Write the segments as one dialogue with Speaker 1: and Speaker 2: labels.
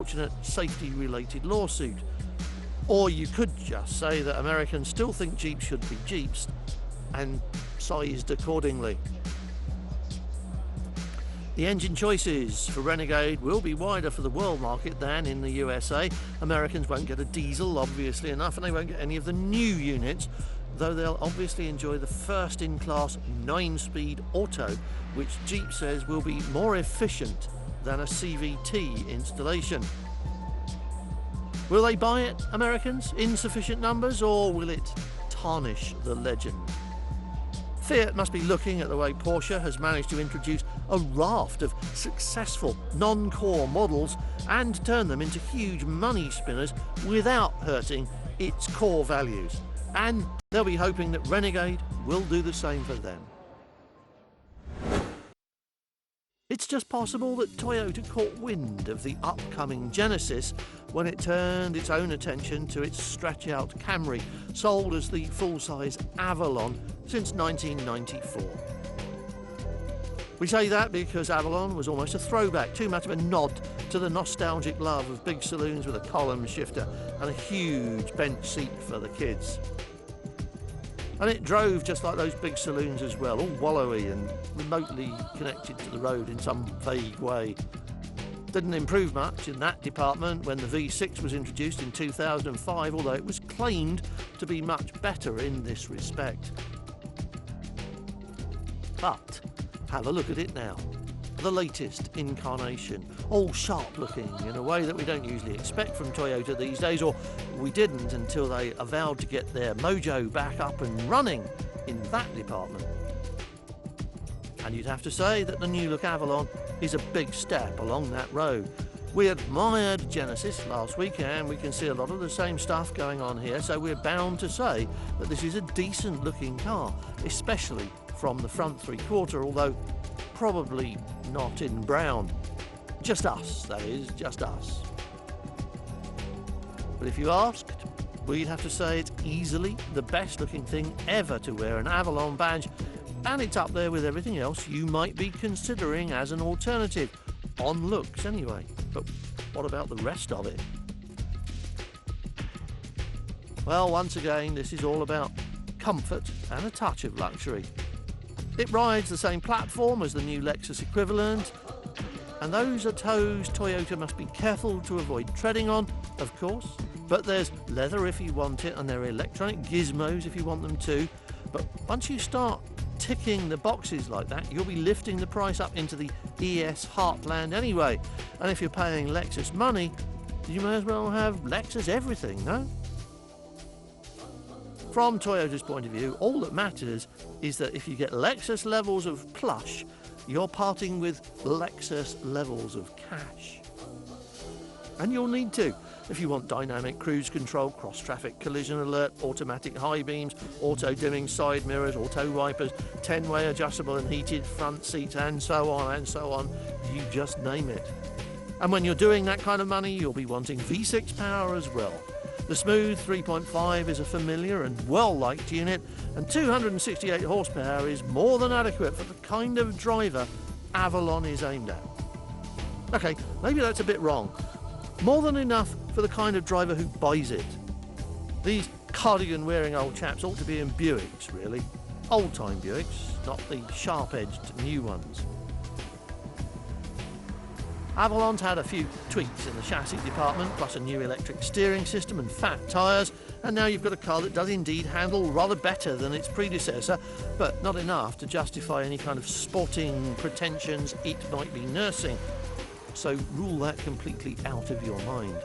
Speaker 1: unfortunate safety-related lawsuit. Or you could just say that Americans still think Jeeps should be Jeeps and sized accordingly. The engine choices for Renegade will be wider for the world market than in the USA. Americans won't get a diesel, obviously enough, and they won't get any of the new units, though they'll obviously enjoy the first-in-class 9-speed auto, which Jeep says will be more efficient than a CVT installation. Will they buy it, Americans, in sufficient numbers, or will it tarnish the legend? Fiat must be looking at the way Porsche has managed to introduce a raft of successful non-core models and turn them into huge money spinners without hurting its core values. And they'll be hoping that Renegade will do the same for them. It's just possible that Toyota caught wind of the upcoming Genesis when it turned its own attention to its stretch-out Camry, sold as the full-size Avalon since 1994. We say that because Avalon was almost a throwback, too much of a nod to the nostalgic love of big saloons with a column shifter and a huge bench seat for the kids. And it drove just like those big saloons as well, all wallowy and remotely connected to the road in some vague way. Didn't improve much in that department when the V6 was introduced in 2005, although it was claimed to be much better in this respect. But have a look at it now. The latest incarnation, all sharp looking in a way that we don't usually expect from Toyota these days, or we didn't until they avowed to get their mojo back up and running in that department. And you'd have to say that the new look Avalon is a big step along that road. We admired Genesis last week and we can see a lot of the same stuff going on here, so we're bound to say that this is a decent looking car, especially from the front three-quarter, although probably not in brown. Just us, that is, just us. But if you asked, we'd have to say it's easily the best looking thing ever to wear an Avalon badge, and it's up there with everything else you might be considering as an alternative, on looks anyway. But what about the rest of it? Well, once again, this is all about comfort and a touch of luxury. It rides the same platform as the new Lexus equivalent, and those are toes Toyota must be careful to avoid treading on, of course. But there's leather if you want it, and there are electronic gizmos if you want them too. But once you start ticking the boxes like that, you'll be lifting the price up into the ES heartland anyway. And if you're paying Lexus money, you may as well have Lexus everything, no? From Toyota's point of view, all that matters is that if you get Lexus levels of plush, you're parting with Lexus levels of cash. And you'll need to, if you want dynamic cruise control, cross-traffic collision alert, automatic high beams, auto-dimming side mirrors, auto wipers, 10-way adjustable and heated front seats, and so on and so on. You just name it. And when you're doing that kind of money, you'll be wanting V6 power as well. The smooth 3.5 is a familiar and well-liked unit, and 268 horsepower is more than adequate for the kind of driver Avalon is aimed at. Okay, maybe that's a bit wrong. More than enough for the kind of driver who buys it. These cardigan-wearing old chaps ought to be in Buicks, really. Old-time Buicks, not the sharp-edged new ones. Avalon's had a few tweaks in the chassis department, plus a new electric steering system and fat tyres, and now you've got a car that does indeed handle rather better than its predecessor, but not enough to justify any kind of sporting pretensions it might be nursing. So rule that completely out of your mind.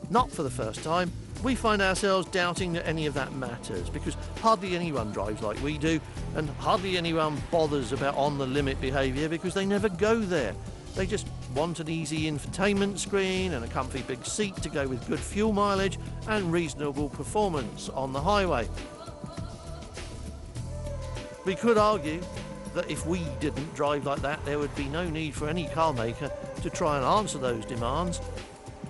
Speaker 1: Not for the first time, we find ourselves doubting that any of that matters, because hardly anyone drives like we do, and hardly anyone bothers about on-the-limit behaviour because they never go there. They just want an easy infotainment screen and a comfy big seat to go with good fuel mileage and reasonable performance on the highway. We could argue that if we didn't drive like that, there would be no need for any car maker to try and answer those demands,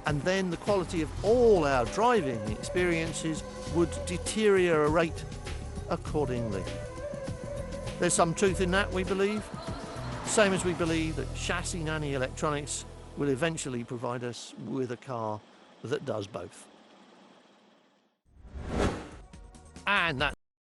Speaker 1: and then the quality of all our driving experiences would deteriorate accordingly. There's some truth in that, we believe. Same as we believe that chassis nanny electronics will eventually provide us with a car that does both. And that